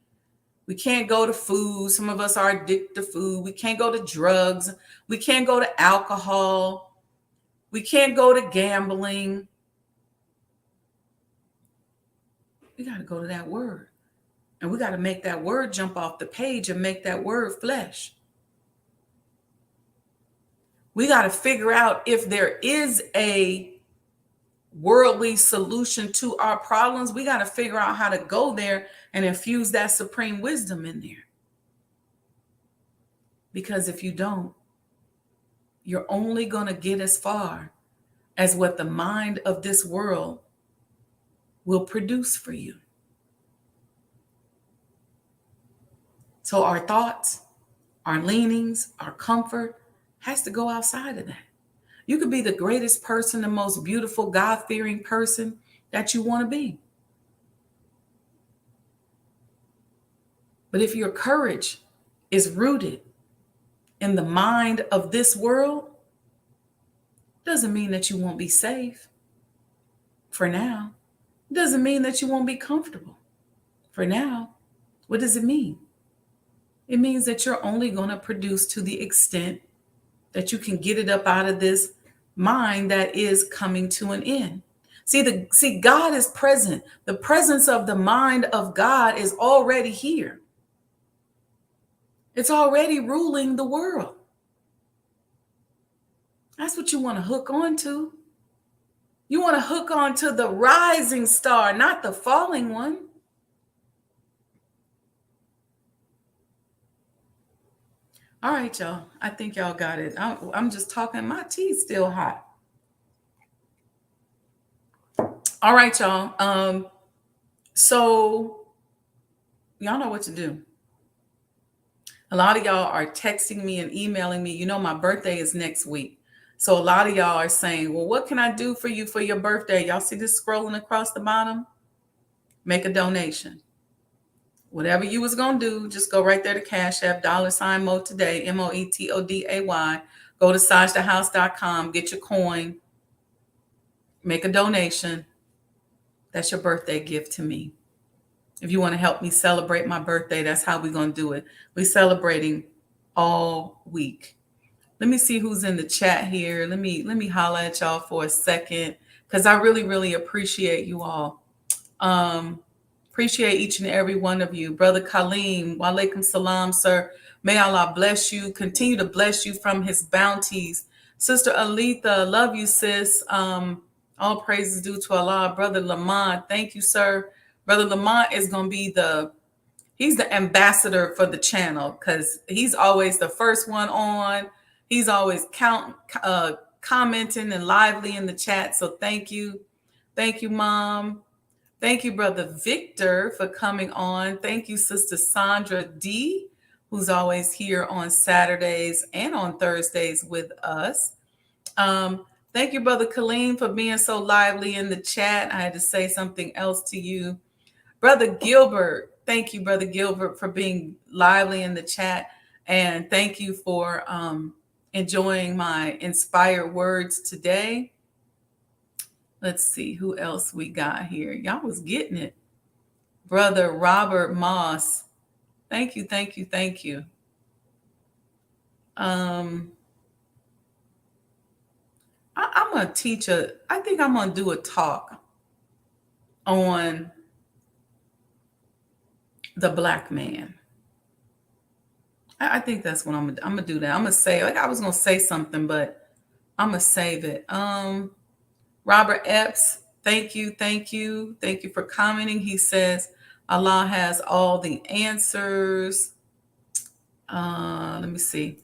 We can't go to food. Some of us are addicted to food. We can't go to drugs. We can't go to alcohol. We can't go to gambling. We got to go to that word. And we got to make that word jump off the page and make that word flesh. We got to figure out if there is a worldly solution to our problems. We got to figure out how to go there and infuse that supreme wisdom in there. Because if you don't, you're only going to get as far as what the mind of this world will produce for you. So our thoughts, our leanings, our comfort has to go outside of that. You could be the greatest person, the most beautiful, God-fearing person that you want to be. But if your courage is rooted in the mind of this world, doesn't mean that you won't be safe for now. Doesn't mean that you won't be comfortable for now. What does it mean? It means that you're only going to produce to the extent that you can get it up out of this mind that is coming to an end. See, God is present. The presence of the mind of God is already here. It's already ruling the world. That's what you want to hook onto. You want to hook onto the rising star, not the falling one. All right, y'all. I think y'all got it. I'm just talking. My tea's still hot. All right, y'all. So y'all know what to do. A lot of y'all are texting me and emailing me. You know, my birthday is next week. So a lot of y'all are saying, well, what can I do for you for your birthday? Y'all see this scrolling across the bottom? Make a donation. Whatever you was going to do, just go right there to Cash App, $Mo today, MOETODAY. Go to sajdahhouse.com, get your coin, make a donation. That's your birthday gift to me. If you want to help me celebrate my birthday, that's how we're going to do it. We're celebrating all week. Let me see who's in the chat here. Let me holler at y'all for a second because I really, really appreciate you all. Appreciate each and every one of you. Brother Kaleem, wa alaikum salam, sir. May Allah bless you, continue to bless you from his bounties. Sister Aletha, love you, sis. All praises due to Allah. Brother Lamont, thank you, sir. Brother Lamont is going to be he's the ambassador for the channel because he's always the first one on. He's always commenting and lively in the chat. So thank you. Thank you, Mom. Thank you, Brother Victor, for coming on. Thank you, Sister Sandra D, who's always here on Saturdays and on Thursdays with us. Thank you, Brother Kaleem, for being so lively in the chat. I had to say something else to you. Brother Gilbert, thank you, Brother Gilbert, for being lively in the chat. And thank you for enjoying my inspired words today. Let's see who else we got here. Y'all was getting it. Brother Robert Moss. Thank you, thank you, thank you. I'm going to teach I think I'm going to do a talk on the Black man. I think that's what I'm gonna do. That I'm gonna say, like, I was gonna say something, but I'm gonna save it. Robert Epps, thank you for commenting. He says Allah has all the answers. Let me see.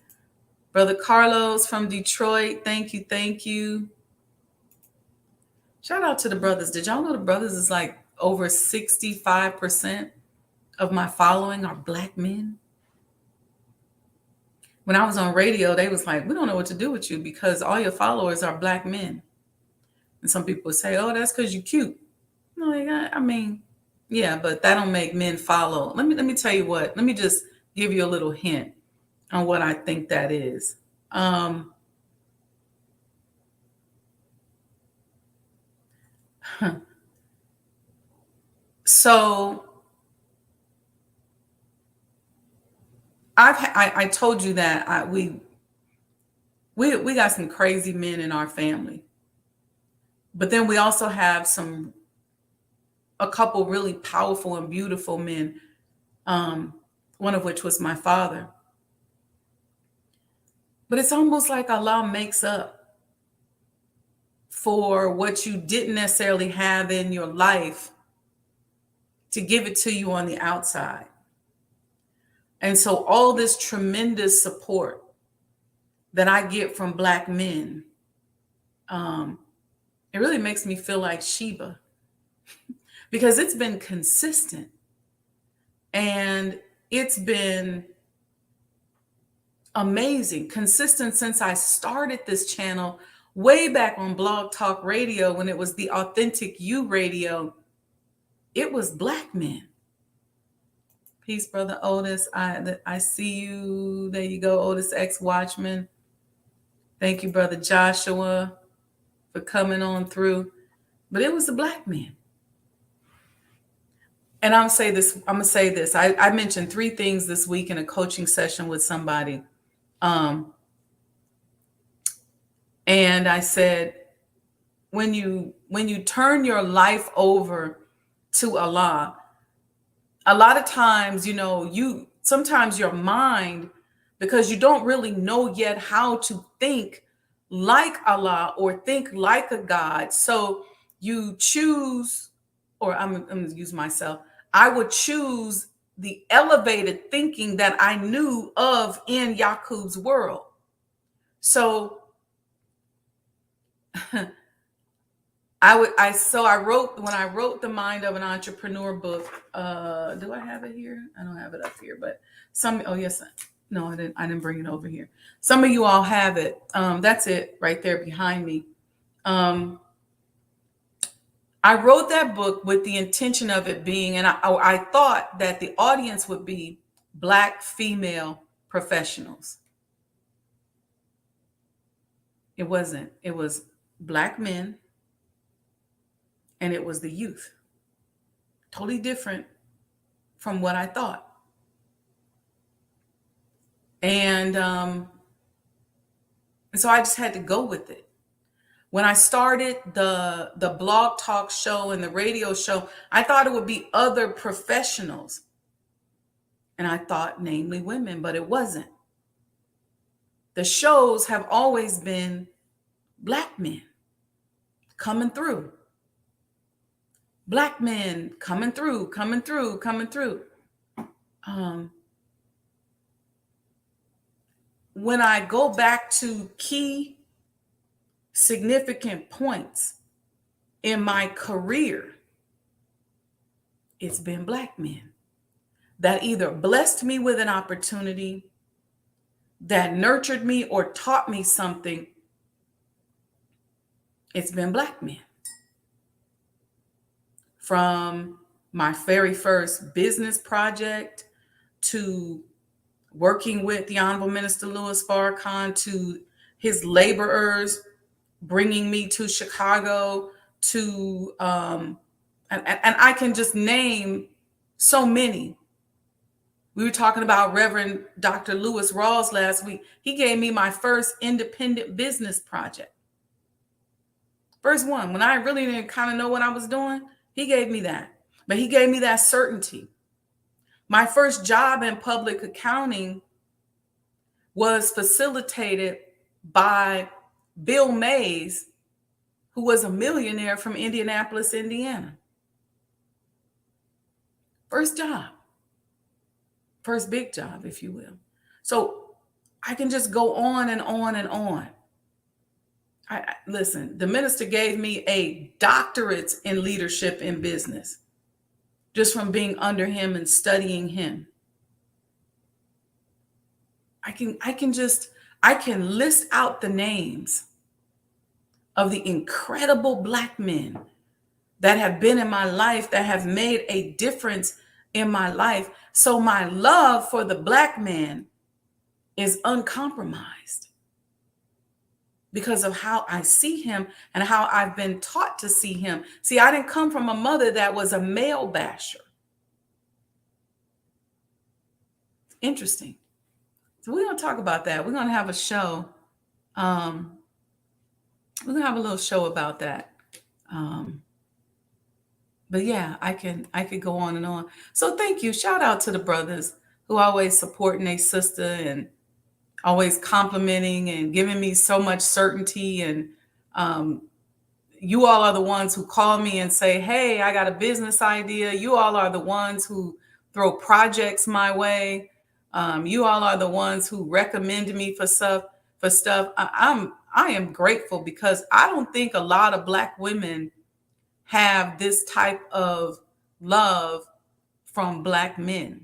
Brother Carlos from Detroit, thank you. Shout out to the brothers. Did y'all know the brothers is like over 65% of my following are black men? When I was on radio, they was like, we don't know what to do with you because all your followers are black men. And some people would say, oh, that's because you're cute. No, I mean, yeah, but that don't make men follow. Let me tell you what. Let me just give you a little hint on what I think that is. So I told you that we got some crazy men in our family, but then we also have a couple really powerful and beautiful men. One of which was my father. But it's almost like Allah makes up for what you didn't necessarily have in your life to give it to you on the outside. And so all this tremendous support that I get from black men, it really makes me feel like Sheba because it's been consistent and it's been amazing, consistent since I started this channel way back on Blog Talk Radio when it was the Authentic You Radio. It was black men. Peace, brother Otis. I see you. There you go, Otis X Watchman. Thank you, brother Joshua, for coming on through. But it was the black men. And I'm gonna say this. I mentioned 3 things this week in a coaching session with somebody. And I said, when you turn your life over to Allah, a lot of times, sometimes your mind, because you don't really know yet how to think like Allah or think like a God. So you choose, or I'm going to use myself, I would choose the elevated thinking that I knew of in Yaqub's world. So when I wrote The Mind of an Entrepreneur book, do I have it here? I don't have it up here, but yes. No, I didn't bring it over here. Some of you all have it. That's it right there behind me. I wrote that book with the intention of it being, and I thought that the audience would be black female professionals. It wasn't. It was black men. And it was the youth. Totally different from what I thought. And so I just had to go with it. When I started the blog talk show and the radio show, I thought it would be other professionals. And I thought namely women, but it wasn't. The shows have always been black men coming through. Black men coming through. When I go back to key significant points in my career, it's been black men that either blessed me with an opportunity, that nurtured me or taught me something. It's been black men. From my very first business project to working with the Honorable Minister Louis Farrakhan, to his laborers bringing me to Chicago, to and I can just name so many. We were talking about Reverend Dr. Lewis Rawls last week. He gave me my first independent business project. First one, when I really didn't kind of know what I was doing, he gave me that. But he gave me that certainty. My first job in public accounting was facilitated by Bill Mays, who was a millionaire from Indianapolis, Indiana. First job, first big job, if you will. So I can just go on and on and on. Listen, the minister gave me a doctorate in leadership in business just from being under him and studying him. I can list out the names of the incredible Black men that have been in my life, that have made a difference in my life. So my love for the Black man is uncompromised because of how I see him and how I've been taught to see him. See, I didn't come from a mother that was a male basher. Interesting. So we're going to talk about that. We're going to have a show. We're going to have a little show about that. But yeah, I could go on and on. So thank you. Shout out to the brothers who always supporting their sister and always complimenting and giving me so much certainty. And you all are the ones who call me and say, hey, I got a business idea. You all are the ones who throw projects my way. You all are the ones who recommend me for stuff. I am grateful because I don't think a lot of Black women have this type of love from Black men.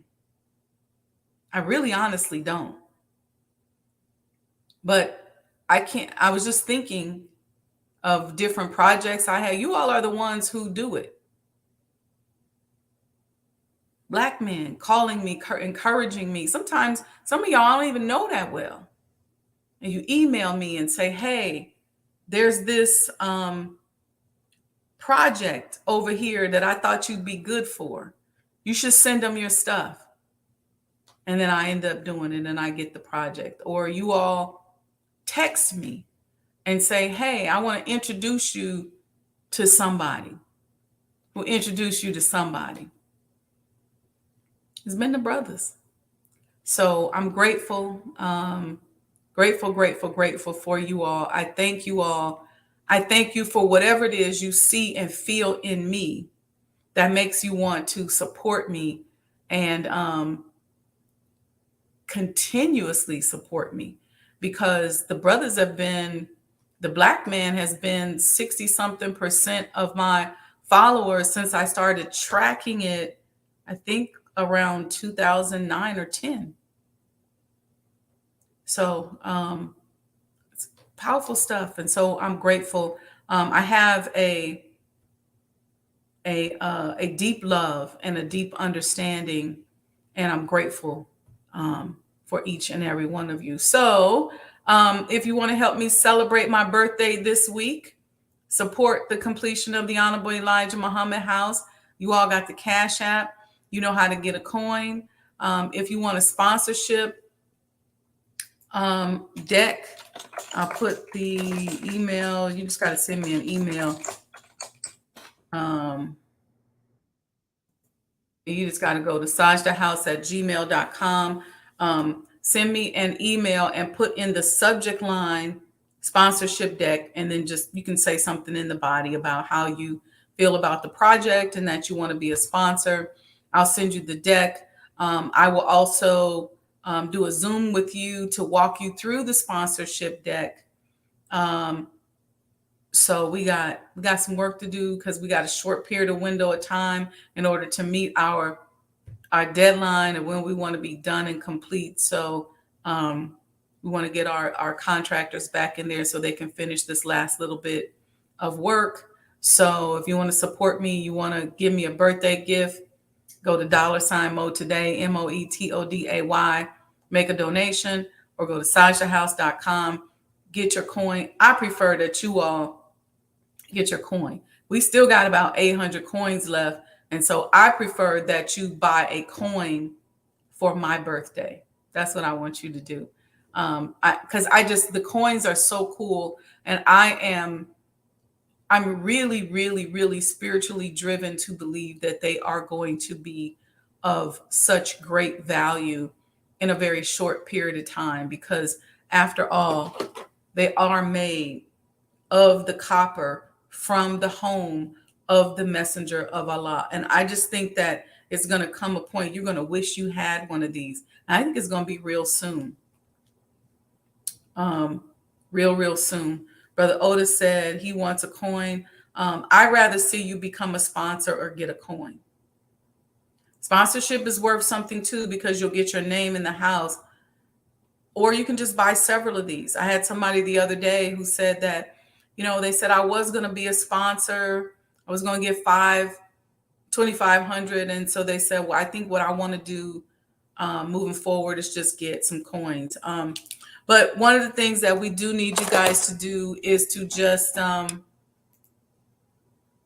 I really honestly don't. But I was just thinking of different projects I had. You all are the ones who do it. Black men calling me, encouraging me. Sometimes some of y'all I don't even know that well. And you email me and say, hey, there's this project over here that I thought you'd be good for. You should send them your stuff. And then I end up doing it and I get the project. Or you all text me and say, hey, I want to introduce you to somebody. We'll introduce you to somebody. It's been the brothers. So I'm grateful, grateful for you all. I thank you all. I thank you for whatever it is you see and feel in me that makes you want to support me and continuously support me, because the brothers have been, the Black man has been 60-something% of my followers since I started tracking it, I think around 2009 or 10. So it's powerful stuff. And so I'm grateful. I have a deep love and a deep understanding, and I'm grateful for each and every one of you. So if you want to help me celebrate my birthday this week, support the completion of the Honorable Elijah Muhammad House. You all got the Cash App. You know how to get a coin. If you want a sponsorship deck, I'll put the email. You just got to send me an email. You just got to go to sajdahhouse@gmail.com. Send me an email and put in the subject line sponsorship deck. And then just, you can say something in the body about how you feel about the project and that you want to be a sponsor. I'll send you the deck. I will also do a Zoom with you to walk you through the sponsorship deck. So we got some work to do because we got a short period of window of time in order to meet our deadline and when we want to be done and complete. So we want to get our contractors back in there so they can finish this last little bit of work. So if you want to support me, you want to give me a birthday gift, go to $Mo Today, MOETODAY, make a donation, or go to sajdahhouse.com, get your coin. I prefer that you all get your coin. We still got about 800 coins left. And so I prefer that you buy a coin for my birthday. That's what I want you to do. Because the coins are so cool. And I'm really, really, really spiritually driven to believe that they are going to be of such great value in a very short period of time, because after all, they are made of the copper from the home of the messenger of Allah. And I just think that it's going to come a point you're going to wish you had one of these. And I think it's going to be real soon. Real soon. Brother Otis said he wants a coin. I'd rather see you become a sponsor or get a coin. Sponsorship is worth something too, because you'll get your name in the house. Or you can just buy several of these. I had somebody the other day who said that, they said I was going to be a sponsor. I was going to get $2,500. And so they said, well, I think what I want to do moving forward is just get some coins. But one of the things that we do need you guys to do is to just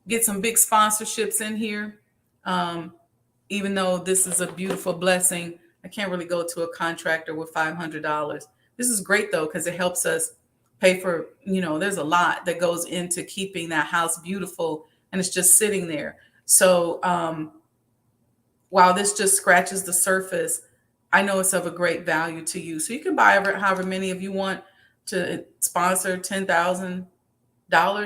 get some big sponsorships in here. Even though this is a beautiful blessing, I can't really go to a contractor with $500. This is great though, because it helps us pay for, there's a lot that goes into keeping that house beautiful, and it's just sitting there. So while this just scratches the surface, I know it's of a great value to you. So you can buy however many of you want to sponsor $10,000.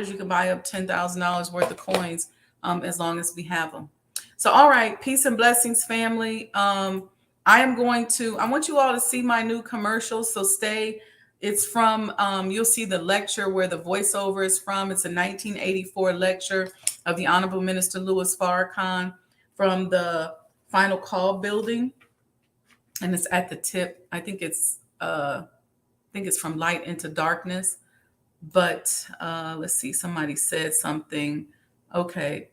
You can buy up $10,000 worth of coins as long as we have them. So, all right, peace and blessings, family. I want you all to see my new commercial. So stay. It's from, you'll see the lecture where the voiceover is from. It's a 1984 lecture of the Honorable Minister Louis Farrakhan from the Final Call building. And it's at the tip. I think it's from Light into Darkness. But let's see, somebody said something. Okay.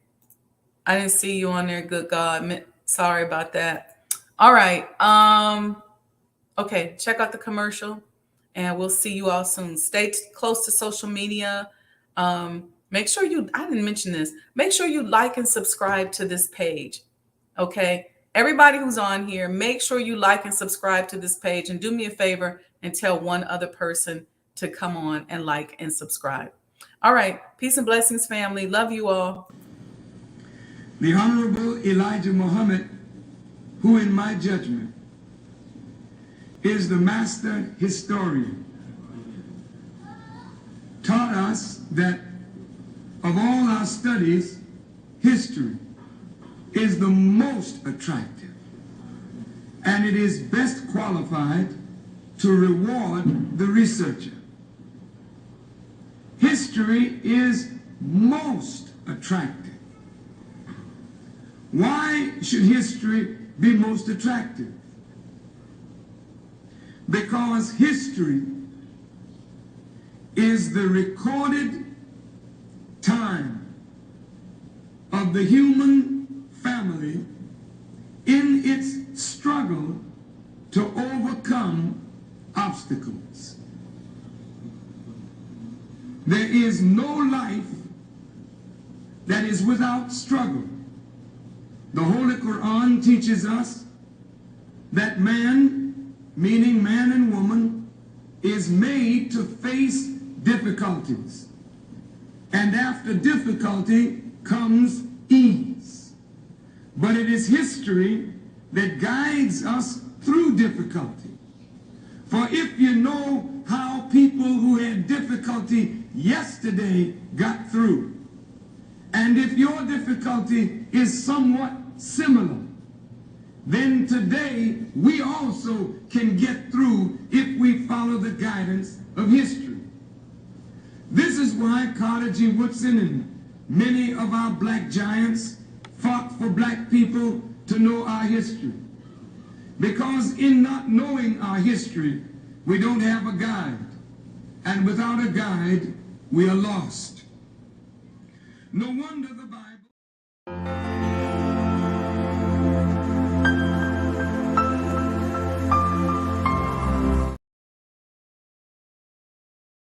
I didn't see you on there. Good God. Sorry about that. All right. Okay. Check out the commercial and we'll see you all soon. Stay close to social media. Make sure I didn't mention this. Make sure you like and subscribe to this page. Okay. Everybody who's on here, make sure you like and subscribe to this page, and do me a favor and tell one other person to come on and like and subscribe. All right. Peace and blessings, family. Love you all. The Honorable Elijah Muhammad, who in my judgment is the master historian, taught us that of all our studies, history is the most attractive, and it is best qualified to reward the researcher. History is most attractive. Why should history be most attractive? Because history is the recorded time of the human family in its struggle to overcome obstacles. There is no life that is without struggle. The Holy Quran teaches us that man, meaning man and woman, is made to face difficulties. And after difficulty comes ease. But it is history that guides us through difficulty. For if you know how people who had difficulty yesterday got through, and if your difficulty is somewhat similar, then today we also can get through if we follow the guidance of history. This is why Carter G. Woodson and many of our black giants fought for black people to know our history. Because in not knowing our history, we don't have a guide. And without a guide, we are lost. No wonder the Bible